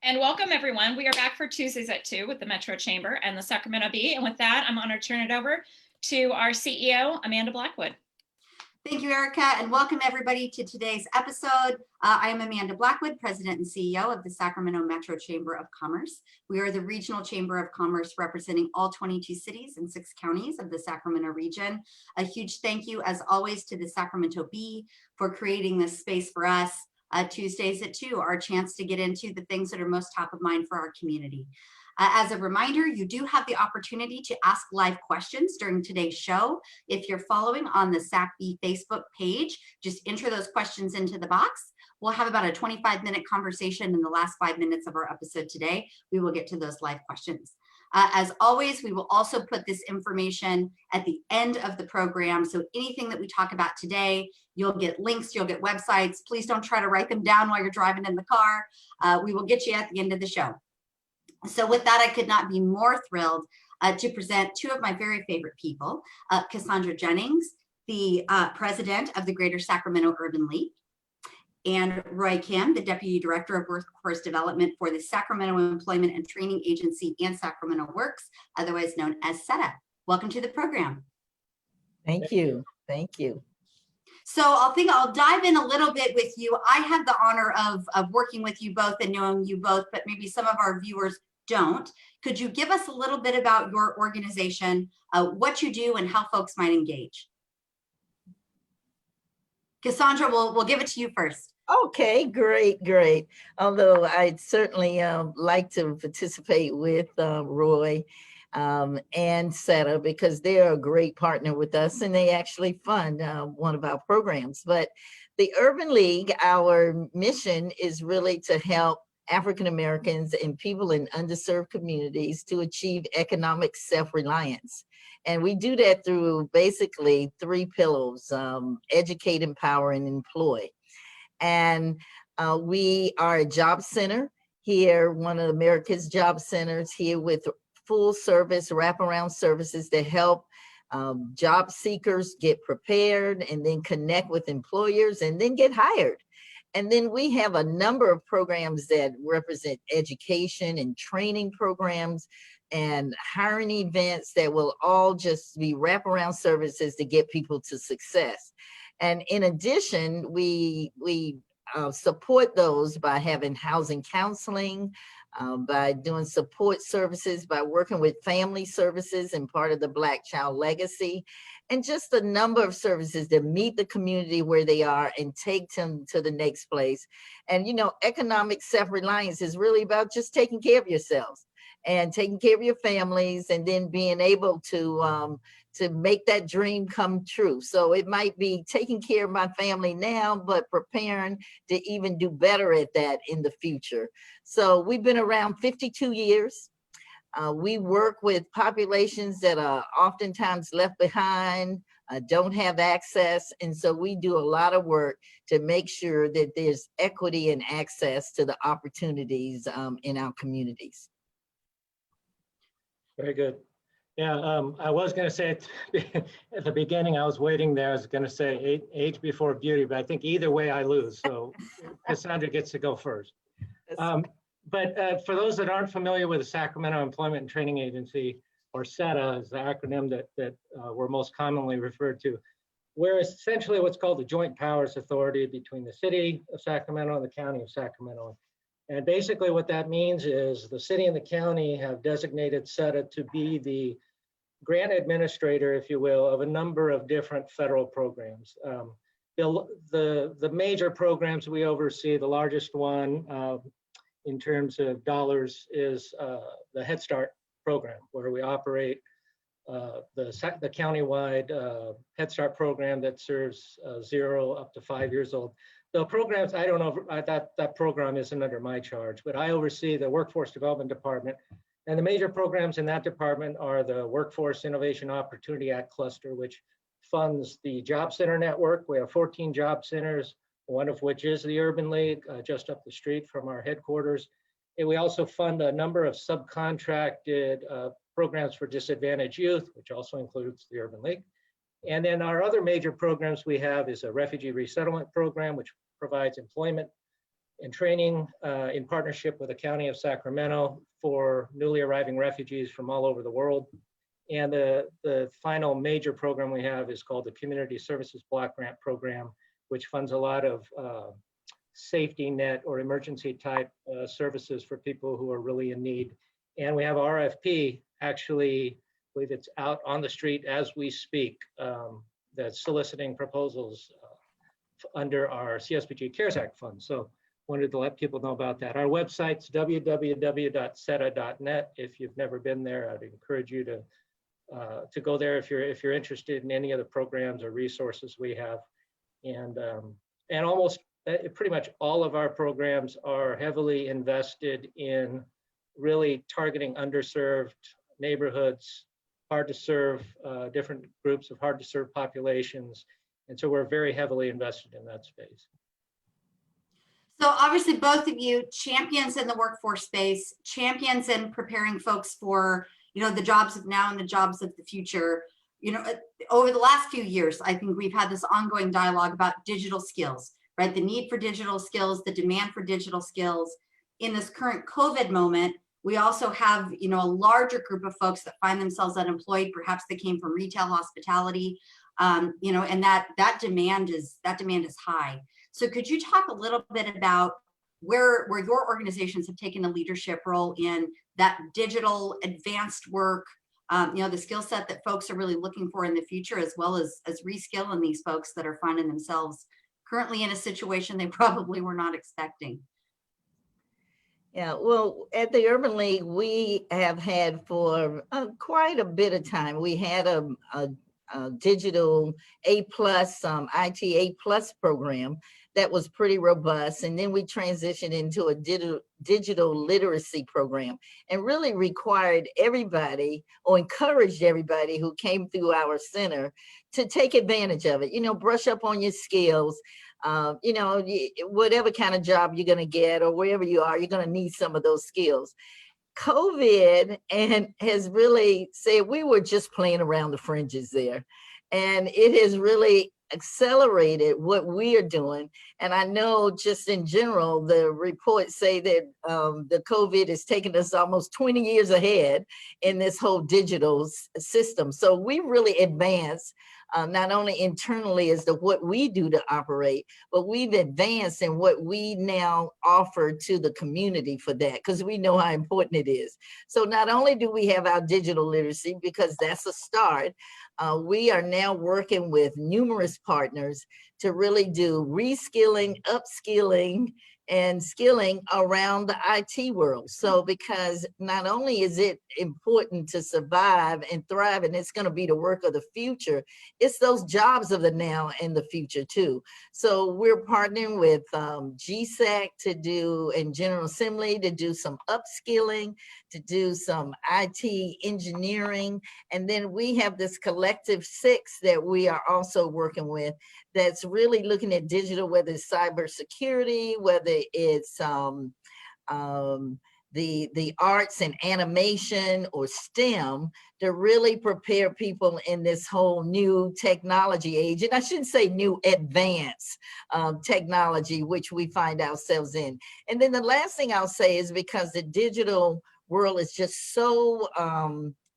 And welcome everyone. We are back for Tuesdays at 2 with the Metro Chamber and the Sacramento Bee. And with that, I'm honored to turn it over to our CEO, Amanda Blackwood. Thank you, Erica, and welcome everybody to today's episode. I am Amanda Blackwood, President and CEO of the Sacramento Metro Chamber of Commerce. We are the regional chamber of commerce representing all 22 cities and 6 counties of the Sacramento region. A huge thank you, as always, to the Sacramento Bee for creating this space for us. Tuesdays at 2, our chance to get into the things that are most top of mind for our community. As a reminder, you do have the opportunity to ask live questions during today's show. If you're following on the SacB Facebook page, just enter those questions into the box. We'll have about a 25-minute conversation in the last 5 minutes of our episode today. We will get to those live questions. As always, we will also put this information at the end of the program. So anything that we talk about today, you'll get links, you'll get websites. Please don't try to write them down while you're driving in the car. We will get you at the end of the show. So with that, I could not be more thrilled to present 2 of my very favorite people, Cassandra Jennings, the president of the Greater Sacramento Urban League, and Roy Kim, the Deputy Director of Workforce Development for the Sacramento Employment and Training Agency and Sacramento Works, otherwise known as SETA. Welcome to the program. Thank you. Thank you. So I'll dive in a little bit with you. I have the honor of working with you both and knowing you both, but maybe some of our viewers don't. Could you give us a little bit about your organization, what you do, and how folks might engage? Cassandra, we'll give it to you first. Okay, great. Although I'd certainly like to participate with Roy and SETA, because they're a great partner with us and they actually fund one of our programs. But the Urban League, our mission is really to help African Americans and people in underserved communities to achieve economic self-reliance. And we do that through basically 3 pillars: educate, empower, and employ. And we are a job center here, one of America's job centers here, with full service wraparound services to help job seekers get prepared and then connect with employers and then get hired. And then we have a number of programs that represent education and training programs and hiring events that will all just be wraparound services to get people to success. And in addition, we support those by having housing counseling, by doing support services, by working with family services and part of the Black Child Legacy, and just a number of services that meet the community where they are and take them to the next place. And, you know, economic self-reliance is really about just taking care of yourselves and taking care of your families, and then being able to make that dream come true. So it might be taking care of my family now, but preparing to even do better at that in the future. So we've been around 52 years. We work with populations that are oftentimes left behind, don't have access. And so we do a lot of work to make sure that there's equity and access to the opportunities in our communities. Very good. Yeah, I was going to say at the beginning, I was waiting there. I was going to say age before beauty, but I think either way I lose. So Cassandra gets to go first. But for those that aren't familiar with the Sacramento Employment and Training Agency, or SETA is the acronym that we're most commonly referred to, we're essentially what's called the Joint Powers Authority between the city of Sacramento and the county of Sacramento. And basically what that means is the city and the county have designated SETA to be the grant administrator, if you will, of a number of different federal programs. The major programs we oversee, the largest one in terms of dollars is the Head Start program, where we operate the countywide Head Start program that serves 0 up to 5 years old. The programs, I don't know, that program isn't under my charge, but I oversee the Workforce Development Department. And the major programs in that department are the Workforce Innovation Opportunity Act cluster, which funds the Job Center network. We have 14 job centers, one of which is the Urban League, just up the street from our headquarters. And we also fund a number of subcontracted programs for disadvantaged youth, which also includes the Urban League. And then our other major programs we have is a refugee resettlement program, which provides employment and training in partnership with the County of Sacramento for newly arriving refugees from all over the world. And the final major program we have is called the Community Services Block Grant Program, which funds a lot of safety net or emergency type services for people who are really in need. And we have RFP, actually, I believe it's out on the street as we speak, that's soliciting proposals under our CSBG CARES Act fund. So wanted to let people know about that. Our website's www.seta.net. If you've never been there, I'd encourage you to go there if you're interested in any of the programs or resources we have. And almost pretty much all of our programs are heavily invested in really targeting underserved neighborhoods, hard to serve, different groups of hard to serve populations. And so we're very heavily invested in that space. So obviously both of you champions in the workforce space, champions in preparing folks for, the jobs of now and the jobs of the future. Over the last few years, I think we've had this ongoing dialogue about digital skills, right? The need for digital skills, the demand for digital skills. In this current COVID moment, we also have, a larger group of folks that find themselves unemployed. Perhaps they came from retail, hospitality, and that demand is high. So could you talk a little bit about where your organizations have taken a leadership role in that digital advanced work, the skill set that folks are really looking for in the future, as well as reskilling these folks that are finding themselves currently in a situation they probably were not expecting? Yeah, well, at the Urban League, we have had for quite a bit of time, we had a digital A+, IT A+ program that was pretty robust. And then we transitioned into a digital literacy program and really required everybody or encouraged everybody who came through our center to take advantage of it, brush up on your skills. Whatever kind of job you're going to get or wherever you are, you're going to need some of those skills. COVID has really said we were just playing around the fringes there. And it has really accelerated what we are doing. And I know just in general, the reports say that the COVID has taken us almost 20 years ahead in this whole digital system. So we really advanced not only internally as to what we do to operate, but we've advanced in what we now offer to the community for that, because we know how important it is. So not only do we have our digital literacy, because that's a start, we are now working with numerous partners to really do reskilling, upskilling, and skilling around the IT world. So because not only is it important to survive and thrive, and it's going to be the work of the future, it's those jobs of the now and the future too. So we're partnering with GSAC to do, and General Assembly to do some upskilling, to do some IT engineering. And then we have this collective 6 that we are also working with that's really looking at digital, whether it's cybersecurity, whether it's the arts and animation or STEM, to really prepare people in this whole new technology age. And I shouldn't say new, advanced technology, which we find ourselves in. And then the last thing I'll say is because the digital world is just so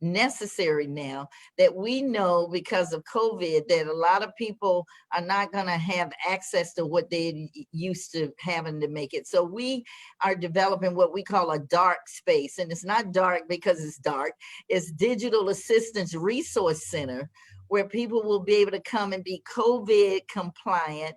necessary now, that we know because of COVID that a lot of people are not going to have access to what they used to having to make it. So we are developing what we call a dark space, and it's not dark because it's dark. It's Digital Assistance Resource Center, where people will be able to come and be COVID compliant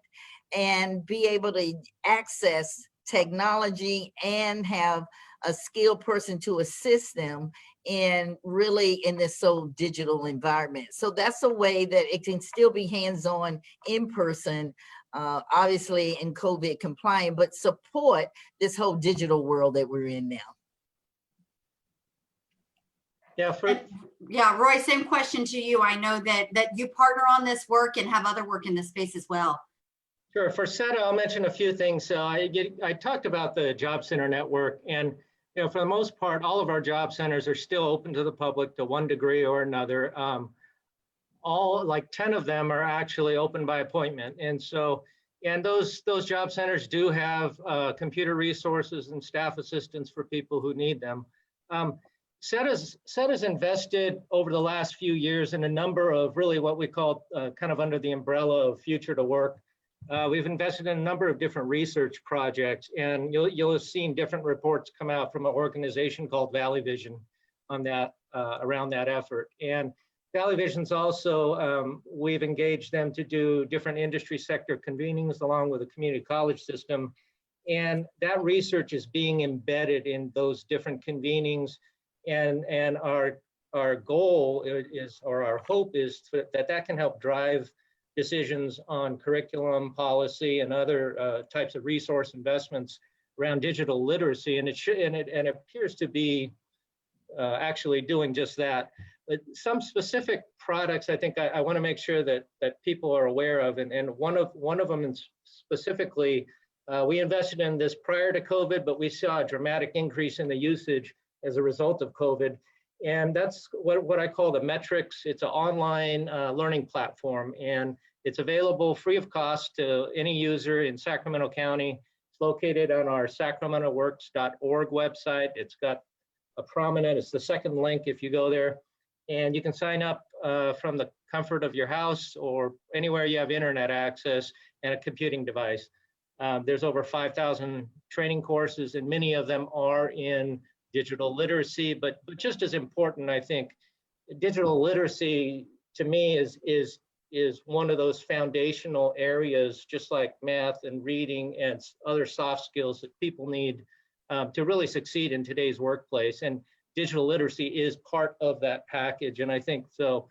and be able to access technology and have a skilled person to assist them in really in this so digital environment. So that's a way that it can still be hands-on in person, obviously in COVID compliant, but support this whole digital world that we're in now. Yeah, Roy, same question to you. I know that you partner on this work and have other work in this space as well. Sure. For SETA, I'll mention a few things. I talked about the Job Center Network, and for the most part, all of our job centers are still open to the public to one degree or another. All like 10 of them are actually open by appointment. And so And those job centers do have computer resources and staff assistance for people who need them. SETA's invested over the last few years in a number of really what we call kind of under the umbrella of Future to Work. We've invested in a number of different research projects, and you'll have seen different reports come out from an organization called Valley Vision on that, around that effort. And Valley Vision's also, we've engaged them to do different industry sector convenings along with the community college system. And that research is being embedded in those different convenings. And our goal is, or our hope is that can help drive decisions on curriculum, policy, and other types of resource investments around digital literacy. And it appears to be actually doing just that. But some specific products, I think I want to make sure that people are aware of, and one of them specifically, we invested in this prior to COVID, but we saw a dramatic increase in the usage as a result of COVID. And that's what I call the Metrics. It's an online learning platform, and it's available free of cost to any user in Sacramento County. It's located on our sacramentoworks.org website. It's got a prominent, it's the second link if you go there. And you can sign up from the comfort of your house or anywhere you have internet access and a computing device. There's over 5,000 training courses, and many of them are in digital literacy, but just as important, I think, digital literacy to me is one of those foundational areas, just like math and reading and other soft skills that people need to really succeed in today's workplace. And digital literacy is part of that package. And I think so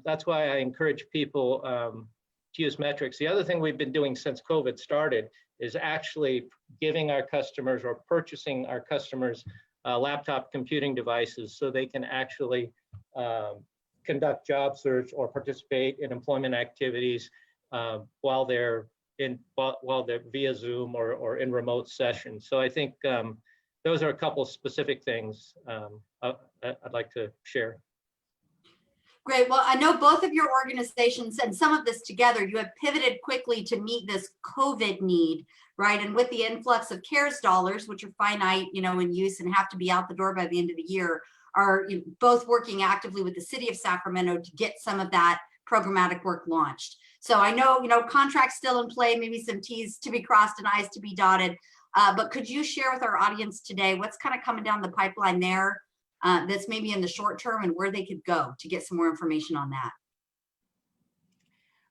that's why I encourage people to use Metrics. The other thing we've been doing since COVID started is actually giving our customers or purchasing our customers laptop computing devices so they can actually conduct job search or participate in employment activities while they're via Zoom or in remote sessions. So I think those are a couple specific things I'd like to share. Great. Well, I know both of your organizations and some of this together, you have pivoted quickly to meet this COVID need, right? And with the influx of CARES dollars, which are finite, in use and have to be out the door by the end of the year, are both working actively with the city of Sacramento to get some of that programmatic work launched. So I know, contracts still in play, maybe some T's to be crossed and I's to be dotted. But could you share with our audience today what's kind of coming down the pipeline there that's maybe in the short term and where they could go to get some more information on that?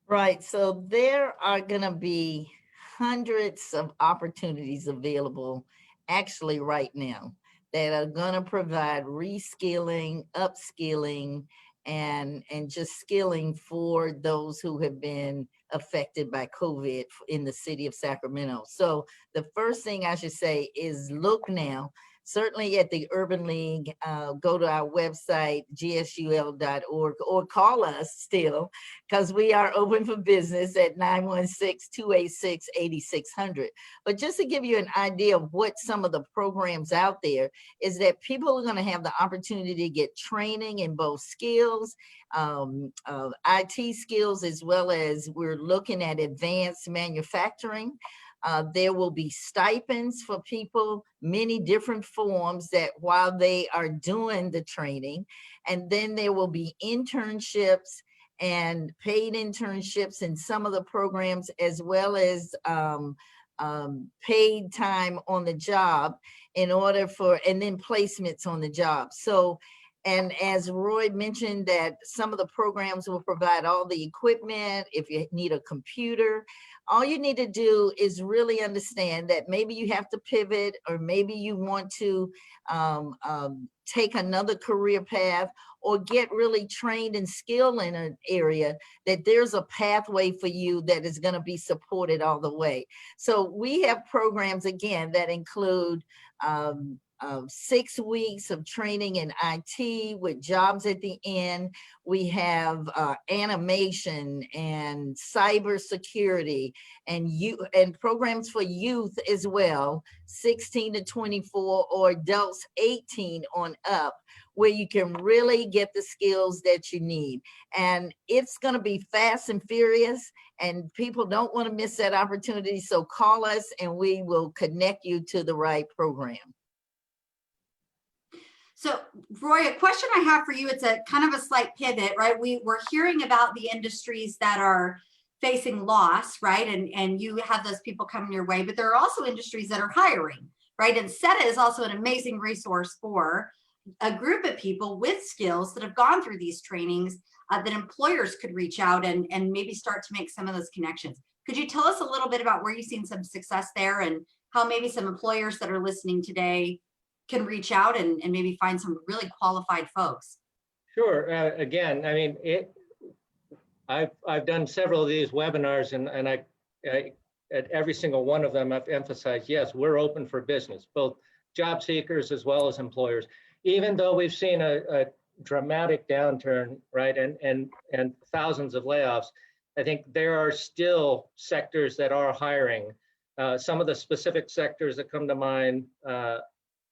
Right. So there are going to be hundreds of opportunities available actually right now that are going to provide reskilling, upskilling, and just skilling for those who have been affected by COVID in the city of Sacramento. So the first thing I should say is look now, certainly at the Urban League, go to our website, gsul.org, or call us still, because we are open for business at 916-286-8600. But just to give you an idea of what some of the programs out there is that people are going to have the opportunity to get training in both skills, IT skills, as well as we're looking at advanced manufacturing. There will be stipends for people, many different forms that while they are doing the training, and then there will be internships and paid internships in some of the programs, as well as paid time on the job in order for, and then placements on the job. So, and as Roy mentioned, that some of the programs will provide all the equipment. If you need a computer, all you need to do is really understand that maybe you have to pivot, or maybe you want to take another career path or get really trained and skilled in an area, that there's a pathway for you that is going to be supported all the way. So we have programs, again, that include 6 weeks of training in IT with jobs at the end. We have animation and cybersecurity and programs for youth as well, 16 to 24, or adults 18 on up, where you can really get the skills that you need. And it's going to be fast and furious. And people don't want to miss that opportunity. So call us and we will connect you to the right program. So Roy, a question I have for you, it's a kind of a slight pivot, right? We're hearing about the industries that are facing loss, right? And you have those people coming your way, but there are also industries that are hiring, right? And SETA is also an amazing resource for a group of people with skills that have gone through these trainings that employers could reach out and maybe start to make some of those connections. Could you tell us a little bit about where you've seen some success there and how maybe some employers that are listening today can reach out and maybe find some really qualified folks? Sure. Again, I mean, I've done several of these webinars, and I at every single one of them, I've emphasized, yes, we're open for business, both job seekers as well as employers. Even though we've seen a dramatic downturn, right, and thousands of layoffs, I think there are still sectors that are hiring. Some of the specific sectors that come to mind,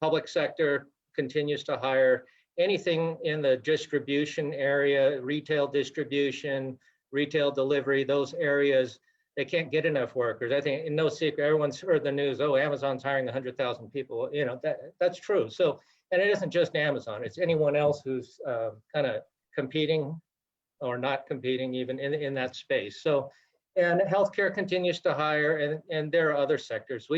public sector continues to hire. Anything in the distribution area, retail distribution, retail delivery, those areas, they can't get enough workers. I think in no secret, everyone's heard the news, oh, Amazon's hiring 100,000 people. You know, that's true. So, and it isn't just Amazon, it's anyone else who's kind of competing or not competing even in that space. So, and healthcare continues to hire, and there are other sectors.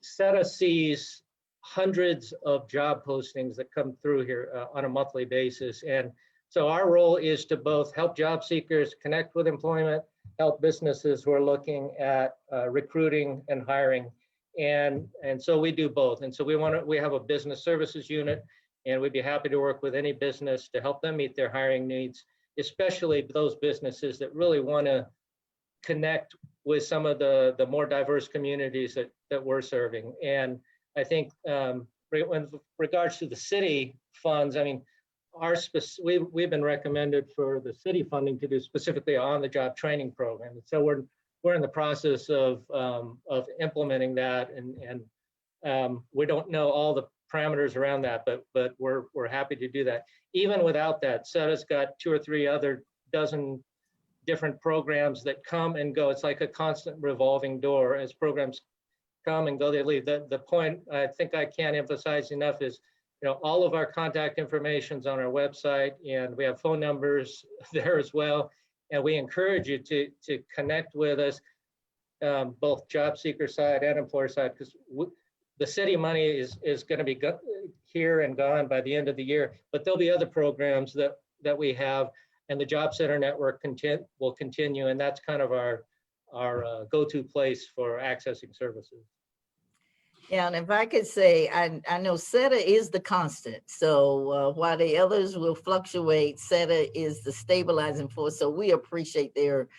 SETA sees hundreds of job postings that come through here on a monthly basis. And so our role is to both help job seekers connect with employment, help businesses who are looking at recruiting and hiring. And so we do both. And so we have a business services unit, and we'd be happy to work with any business to help them meet their hiring needs, especially those businesses that really want to connect with some of the more diverse communities that we're serving. And I think in regards to the city funds, I mean, we've been recommended for the city funding to do specifically on the job training program. And so we're in the process of implementing that, and we don't know all the parameters around that, but we're happy to do that. Even without that, SETA's got 2 or 3 other dozen different programs that come and go. It's like a constant revolving door. As programs come and go, they leave. The point I think I can't emphasize enough is, you know, all of our contact information's on our website, and we have phone numbers there as well. And we encourage you to connect with us, both job seeker side and employer side, because the city money is going to be here and gone by the end of the year. But there'll be other programs that we have, and the Job Center Network will continue, and that's kind of our go-to place for accessing services. Yeah, and if I could say, I know SETA is the constant. So while the others will fluctuate, SETA is the stabilizing force. So we appreciate their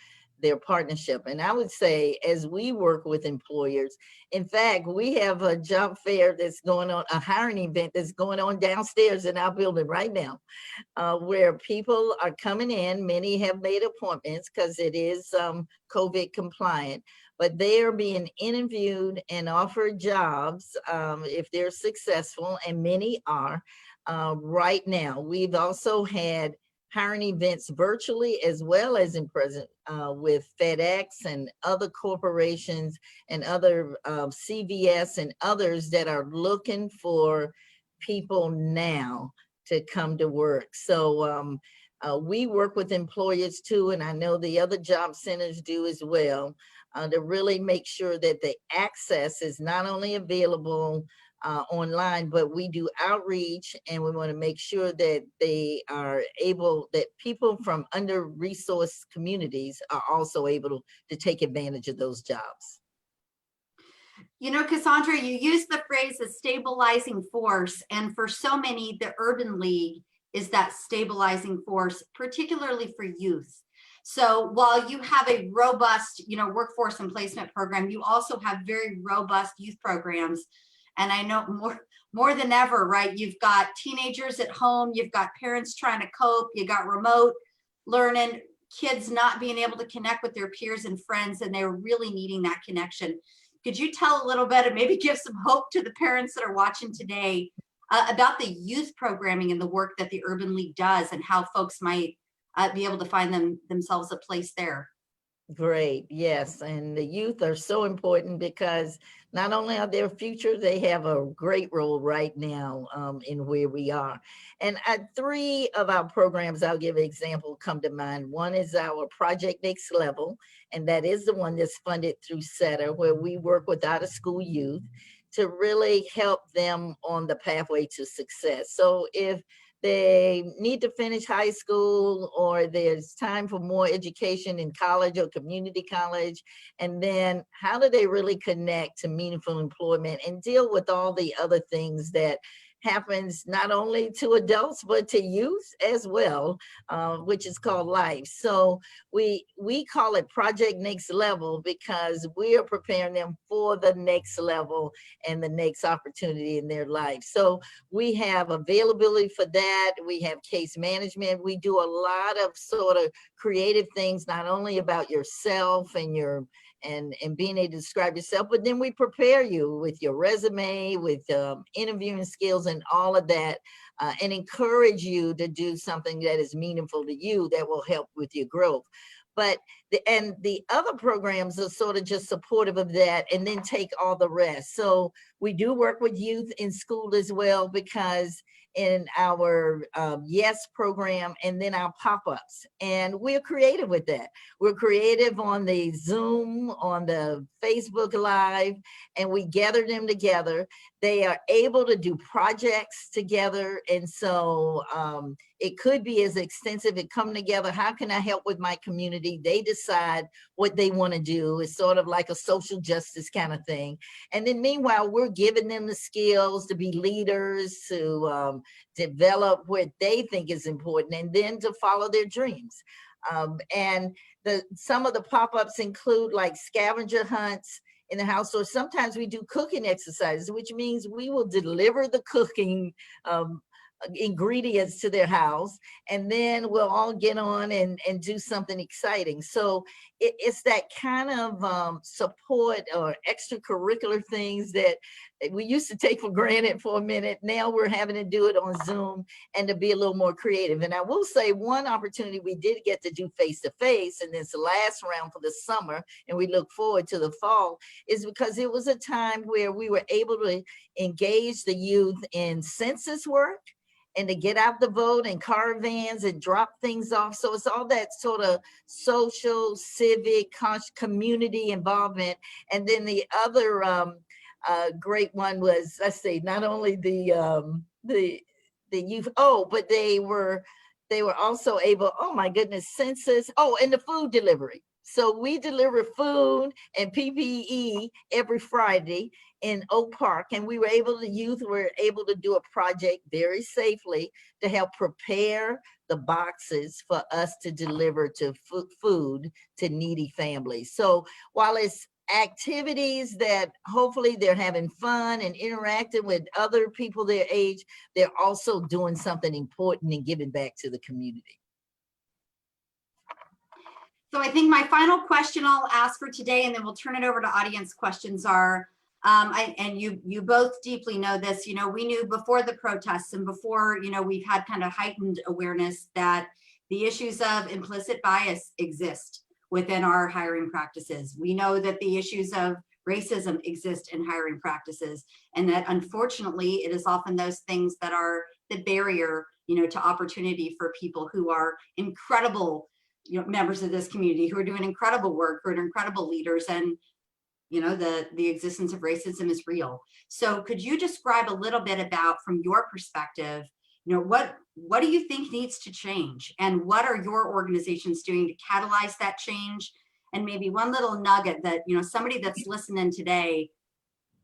partnership. And I would say, as we work with employers, in fact, we have a job fair that's going on, a hiring event that's going on downstairs in our building right now, where people are coming in. Many have made appointments because it is COVID compliant, but they are being interviewed and offered jobs if they're successful, and many are right now. We've also had hiring events virtually as well as in person with FedEx and other corporations and other CVS and others that are looking for people now to come to work. So we work with employers too, and I know the other job centers do as well, to really make sure that the access is not only available online, but we do outreach, and we want to make sure that they are able, that people from under-resourced communities are also able to take advantage of those jobs. You know, Cassandra, you used the phrase a stabilizing force, and for so many, the Urban League is that stabilizing force, particularly for youth. So while you have a robust, you know, workforce and placement program, you also have very robust youth programs. And I know more than ever, right? You've got teenagers at home, you've got parents trying to cope, you got remote learning, kids not being able to connect with their peers and friends, and they're really needing that connection. Could you tell a little bit and maybe give some hope to the parents that are watching today about the youth programming and the work that the Urban League does and how folks might be able to find themselves a place there? Great, yes, and the youth are so important because not only are their future, they have a great role right now in where we are. And three of our programs, I'll give an example, come to mind. One is our Project Next Level, and that is the one that's funded through SETA, where we work with out-of-school youth to really help them on the pathway to success. So if they need to finish high school or there's time for more education in college or community college, and then how do they really connect to meaningful employment and deal with all the other things that happens not only to adults but to youth as well, which is called life. So we call it Project Next Level because we are preparing them for the next level and the next opportunity in their life. So we have availability for that. We have case management. We do a lot of sort of creative things, not only about yourself and your and being able to describe yourself, but then we prepare you with your resume, with interviewing skills and all of that, and encourage you to do something that is meaningful to you that will help with your growth. But the other programs are sort of just supportive of that and then take all the rest. So we do work with youth in school as well, because in our YES program and then our pop-ups, and we're creative with that. We're creative on the Zoom, on the Facebook Live, and we gather them together. They are able to do projects together, and so it could be as extensive as come together. How can I help with my community? They decide what they want to do. It's sort of like a social justice kind of thing. And then meanwhile, we're giving them the skills to be leaders, to develop what they think is important, and then to follow their dreams. And some of the pop-ups include like scavenger hunts in the house, or sometimes we do cooking exercises, which means we will deliver the cooking ingredients to their house, and then we'll all get on and do something exciting. So it's that kind of support or extracurricular things that we used to take for granted for a minute. Now we're having to do it on Zoom and to be a little more creative. And I will say one opportunity we did get to do face-to-face, and it's the last round for the summer, and we look forward to the fall, is because it was a time where we were able to engage the youth in census work and to get out the vote and caravans and drop things off. So it's all that sort of social, civic, community involvement. And then the other great one was, let's see, not only the youth, but they were also able, oh my goodness, census, and the food delivery. So we deliver food and PPE every Friday in Oak Park, and youth were able to do a project very safely to help prepare the boxes for us to deliver to food to needy families. So while it's activities that hopefully they're having fun and interacting with other people their age, they're also doing something important and giving back to the community. So I think my final question I'll ask for today, and then we'll turn it over to audience questions, are, and you both deeply know this, we knew before the protests and before, we've had kind of heightened awareness that the issues of implicit bias exist within our hiring practices. We know that the issues of racism exist in hiring practices, and that unfortunately it is often those things that are the barrier, to opportunity for people who are incredible members of this community, who are doing incredible work, who are incredible leaders, and the existence of racism is real. So could you describe a little bit about, from your perspective, what do you think needs to change, and what are your organizations doing to catalyze that change? And maybe one little nugget that somebody that's listening today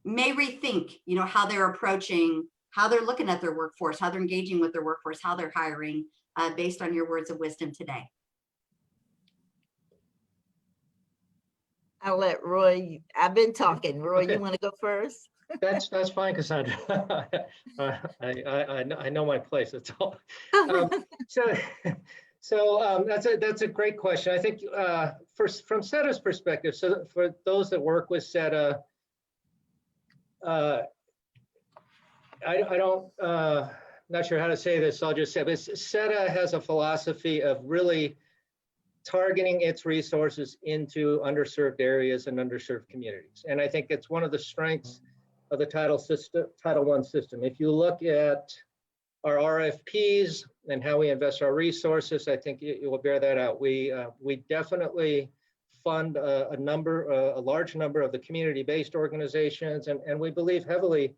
may rethink how they're approaching, how they're looking at their workforce, how they're engaging with their workforce, how they're hiring, based on your words of wisdom today. I'll let Roy, I've been talking. Roy, Okay. You want to go first? That's fine, Cassandra. I know my place. That's all. That's a great question. I think from SETA's perspective, so for those that work with SETA, I don't not sure how to say this. So I'll just say this: SETA has a philosophy of really targeting its resources into underserved areas and underserved communities. And I think it's one of the strengths of the Title I system. If you look at our RFPs and how we invest our resources, I think it will bear that out. We definitely fund a large number of the community-based organizations, and we believe heavily.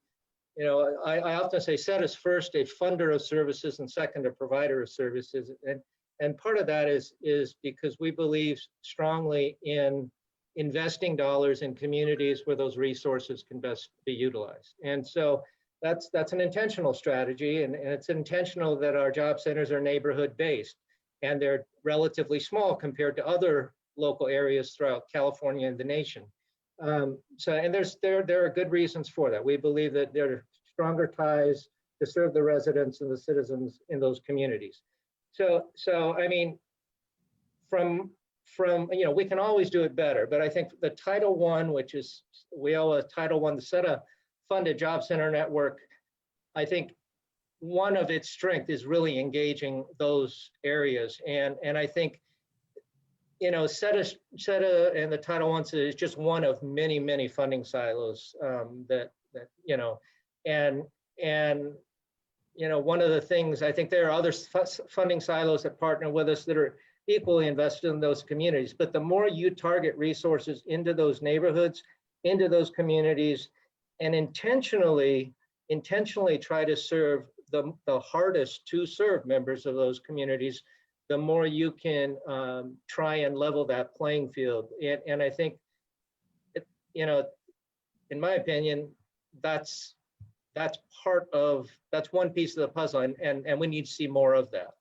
I often say SETA is first a funder of services and second a provider of services, and part of that is because we believe strongly in investing dollars in communities where those resources can best be utilized. And so that's an intentional strategy, and it's intentional that our job centers are neighborhood based, and they're relatively small compared to other local areas throughout California and the nation. And there are good reasons for that. We believe that there are stronger ties to serve the residents and the citizens in those communities. So I mean, from we can always do it better, but I think the Title I, which is we owe a Title I, the SETA funded job center network, I think one of its strength is really engaging those areas, and I think SETA and the Title I is just one of many funding silos that one of the things, I think there are other funding silos that partner with us that are equally invested in those communities. But the more you target resources into those neighborhoods, into those communities, and intentionally try to serve the hardest to serve members of those communities, the more you can try and level that playing field. And I think, in my opinion, that's one piece of the puzzle, and we need to see more of that.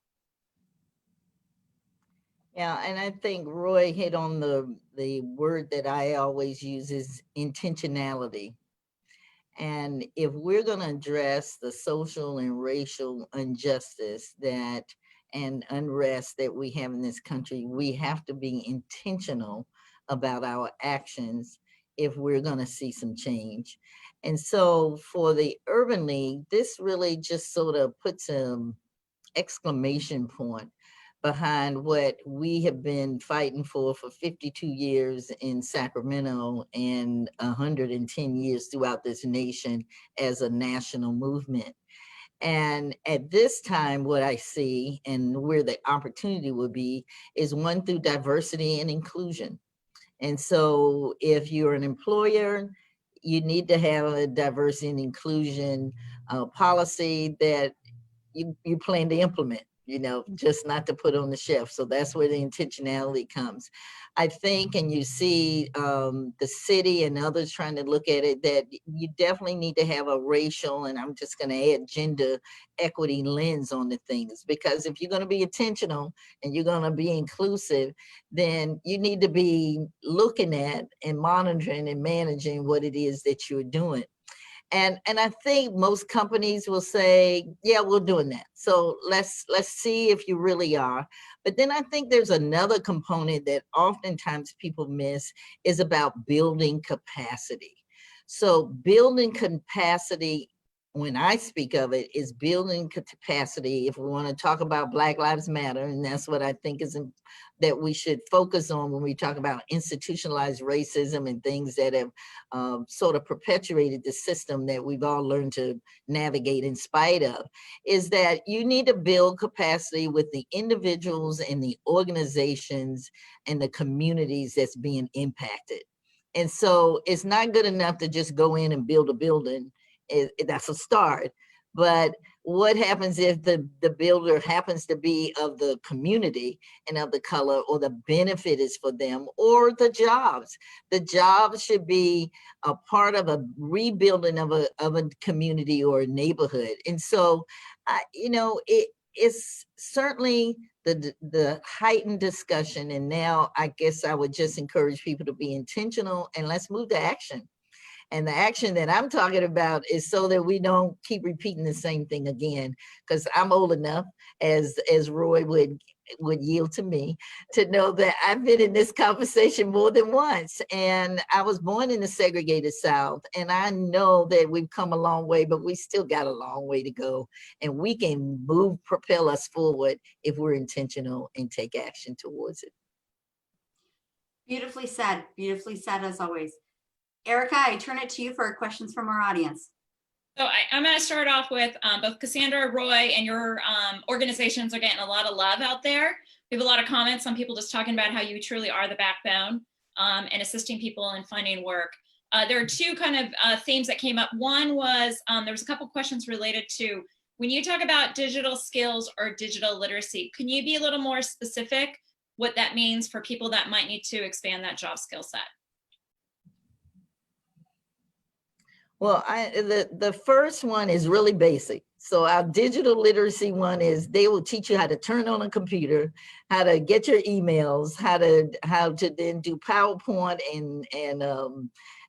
Yeah, and I think Roy hit on the word that I always use is intentionality. And if we're going to address the social and racial injustice and unrest that we have in this country, we have to be intentional about our actions if we're going to see some change. And so for the Urban League, this really just sort of puts an exclamation point behind what we have been fighting for 52 years in Sacramento and 110 years throughout this nation as a national movement. And at this time, what I see and where the opportunity would be is one, through diversity and inclusion. And so if you're an employer, you need to have a diversity and inclusion policy that you plan to implement, just not to put on the shelf. So that's where the intentionality comes. I think, and you see the city and others trying to look at it, that you definitely need to have a racial, and I'm just going to add gender equity lens on the things, because if you're going to be intentional and you're going to be inclusive, then you need to be looking at and monitoring and managing what it is that you're doing. And I think most companies will say, yeah, we're doing that. So let's see if you really are. But then I think there's another component that oftentimes people miss is about building capacity. So building capacity, when I speak of it, is building capacity. If we want to talk about Black Lives Matter, and that's what I think is that we should focus on when we talk about institutionalized racism and things that have sort of perpetuated the system that we've all learned to navigate in spite of, is that you need to build capacity with the individuals and the organizations and the communities that's being impacted. And so it's not good enough to just go in and build a building. That's a start. But what happens if the builder happens to be of the community and of the color, or the benefit is for them, or the jobs? The jobs should be a part of a rebuilding of a community or a neighborhood. And so, it's certainly the heightened discussion. And now I guess I would just encourage people to be intentional and let's move to action. And the action that I'm talking about is so that we don't keep repeating the same thing again, because I'm old enough, as Roy would yield to me, to know that I've been in this conversation more than once. And I was born in the segregated South, and I know that we've come a long way, but we still got a long way to go. And we can propel us forward if we're intentional and take action towards it. Beautifully said as always. Erica, I turn it to you for questions from our audience. So I'm going to start off with both Cassandra, Roy, and your organizations are getting a lot of love out there. We have a lot of comments, some people just talking about how you truly are the backbone and assisting people in finding work. There are two kind of themes that came up. One was there was a couple questions related to when you talk about digital skills or digital literacy, can you be a little more specific what that means for people that might need to expand that job skill set? Well, the first one is really basic. So our digital literacy one is they will teach you how to turn on a computer, how to get your emails, how to then do PowerPoint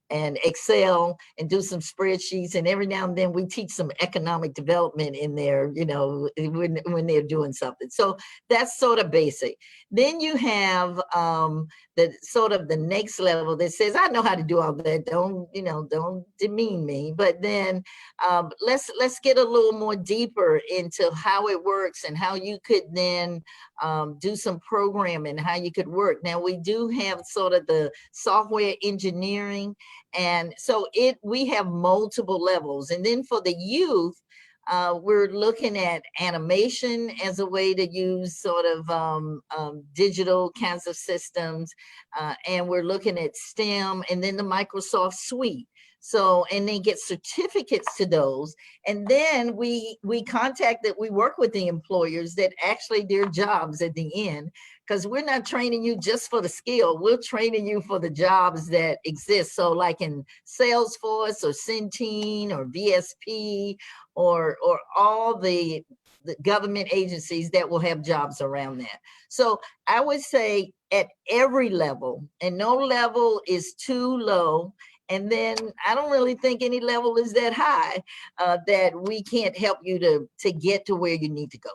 and Excel and do some spreadsheets. And every now and then we teach some economic development in there, you know, when they're doing something. So that's sort of basic. Then you have the sort of the next level that says, I know how to do all that. Don't demean me. But then let's get a little more deeper into how it works and how you could then do some programming, how you could work. Now we do have sort of the software engineering. And so we have multiple levels. And then for the youth, we're looking at animation as a way to use sort of digital kinds of systems. And we're looking at STEM and then the Microsoft suite. So, and they get certificates to those. And then we work with the employers that actually their jobs at the end, because we're not training you just for the skill, we're training you for the jobs that exist. So like in Salesforce or Centene or VSP or all the government agencies that will have jobs around that. So I would say at every level, and no level is too low. And then I don't really think any level is that high that we can't help you to get to where you need to go.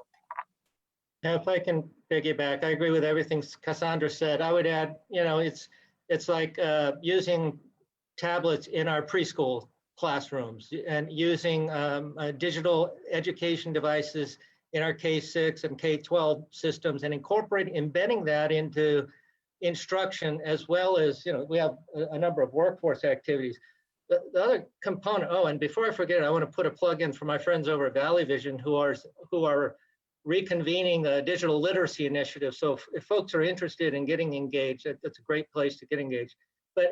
Now, if I can piggyback, I agree with everything Cassandra said. I would add, you know, it's like using tablets in our preschool classrooms and using digital education devices in our K-6 and K-12 systems and embedding that into instruction, as well as, you know, we have a number of workforce activities. The other component, oh, and before I forget, I want to put a plug in for my friends over at Valley Vision who are reconvening a digital literacy initiative. So if folks are interested in getting engaged, that's a great place to get engaged. But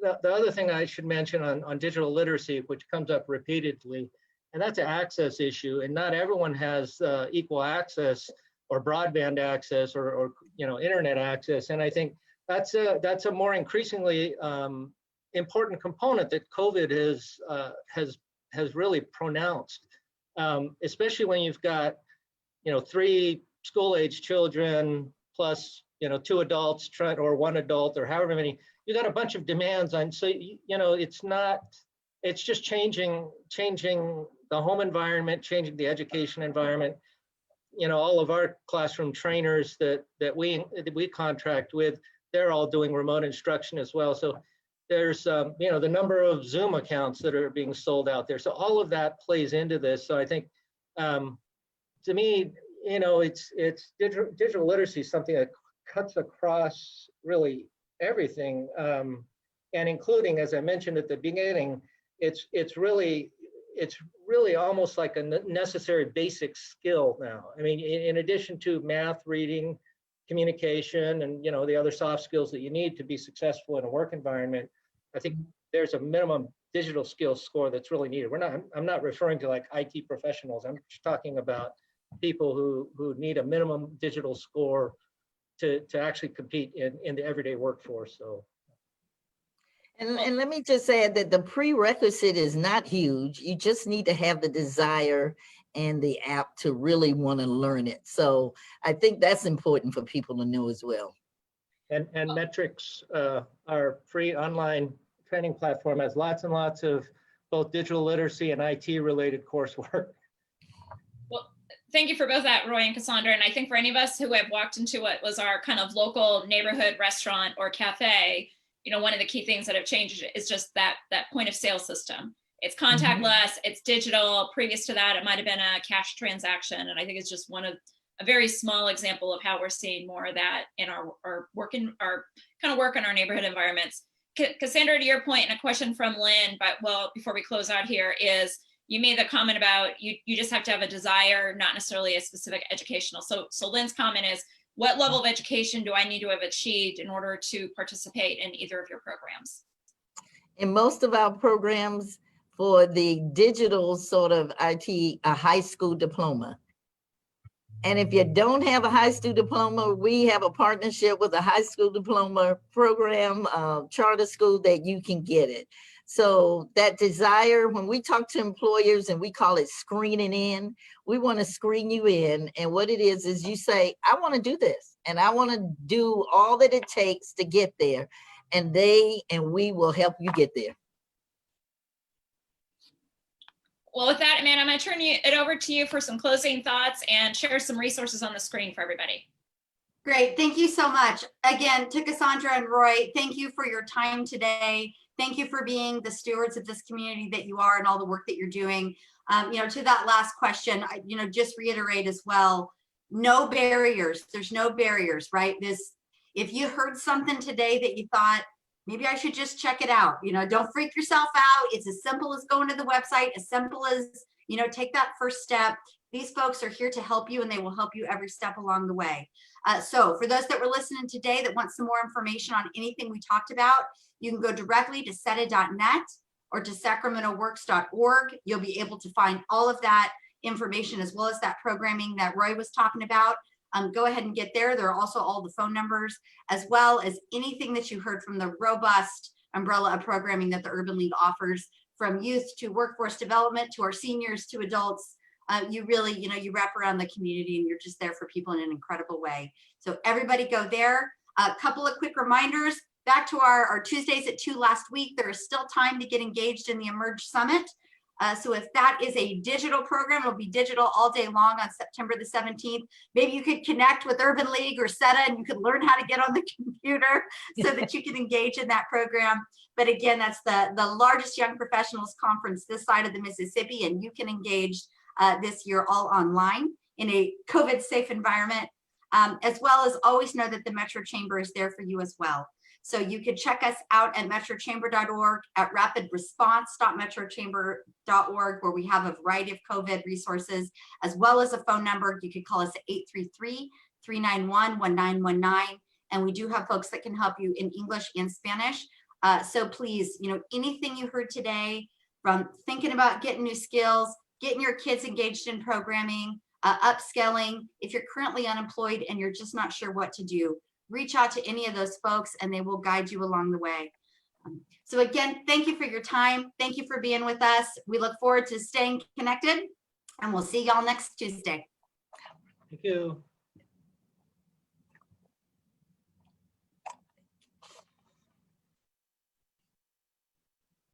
the other thing I should mention on digital literacy, which comes up repeatedly, and that's an access issue, and not everyone has equal access or broadband access or you know, internet access. And I think that's a more increasingly important component that COVID has really pronounced, especially when you've got, you know, 3 school-age children plus, you know, 2 adults or 1 adult or however many. You got a bunch of demands on. So you know, it's just changing the home environment, changing the education environment. You know, all of our classroom trainers that we contract with, they're all doing remote instruction as well. So there's, you know, the number of Zoom accounts that are being sold out there. So all of that plays into this. So I think, to me, you know, it's digital literacy is something that cuts across really everything, and including, as I mentioned at the beginning, it's really almost like a necessary basic skill now. I mean, in addition to math, reading, communication, and, you know, the other soft skills that you need to be successful in a work environment, I think there's a minimum digital skills score that's really needed. I'm not referring to like IT professionals. I'm just talking about people who need a minimum digital score to actually compete in the everyday workforce. So. And let me just add that the prerequisite is not huge. You just need to have the desire and the app to really want to learn it. So I think that's important for people to know as well. And Metrics, our free online training platform, has lots and lots of both digital literacy and IT related coursework. Well, thank you for both that, Roy and Cassandra. And I think for any of us who have walked into what was our kind of local neighborhood restaurant or cafe, you know, one of the key things that have changed is just that point of sale system. It's contactless, it's digital. Previous to that, it might have been a cash transaction. And I think it's just one of a very small example of how we're seeing more of that in our work in our neighborhood environments. Cassandra, to your point, and a question from Lynn, but well, before we close out here, is you made the comment about you just have to have a desire, not necessarily a specific educational. So Lynn's comment is, what level of education do I need to have achieved in order to participate in either of your programs? In most of our programs for the digital sort of IT, a high school diploma. And if you don't have a high school diploma, we have a partnership with a high school diploma program, charter school, that you can get it. So that desire, when we talk to employers and we call it screening in, we want to screen you in. And what it is you say, I want to do this and I want to do all that it takes to get there. And we will help you get there. Well, with that, Amanda, I'm going to turn it over to you for some closing thoughts and share some resources on the screen for everybody. Great. Thank you so much. Again, to Cassandra and Roy, thank you for your time today. Thank you for being the stewards of this community that you are and all the work that you're doing. To that last question, just reiterate as well, no barriers. There's no barriers, right? If you heard something today that you thought, maybe I should just check it out, don't freak yourself out. It's as simple as going to the website, as simple as, take that first step. These folks are here to help you and they will help you every step along the way. So for those that were listening today that want some more information on anything we talked about, you can go directly to SETA.net or to sacramentoworks.org. You'll be able to find all of that information as well as that programming that Roy was talking about. Go ahead and get there. There are also all the phone numbers, as well as anything that you heard from the robust umbrella of programming that the Urban League offers, from youth to workforce development, to our seniors, to adults. You really, you wrap around the community and you're just there for people in an incredible way. So everybody go there. A couple of quick reminders, back to our Tuesdays at 2 last week, there is still time to get engaged in the Emerge Summit. So if that is a digital program, it'll be digital all day long on September the 17th. Maybe you could connect with Urban League or SETA and you could learn how to get on the computer so that you can engage in that program. But again, that's the largest young professionals conference this side of the Mississippi, and you can engage this year all online in a COVID safe environment, as well as always know that the Metro Chamber is there for you as well. So you can check us out at metrochamber.org, at rapidresponse.metrochamber.org, where we have a variety of COVID resources, as well as a phone number. You could call us at 833-391-1919. And we do have folks that can help you in English and Spanish. So please, anything you heard today, from thinking about getting new skills, getting your kids engaged in programming, upskilling, if you're currently unemployed and you're just not sure what to do, reach out to any of those folks and they will guide you along the way. So again, thank you for your time. Thank you for being with us. We look forward to staying connected, and we'll see y'all next Tuesday. Thank you.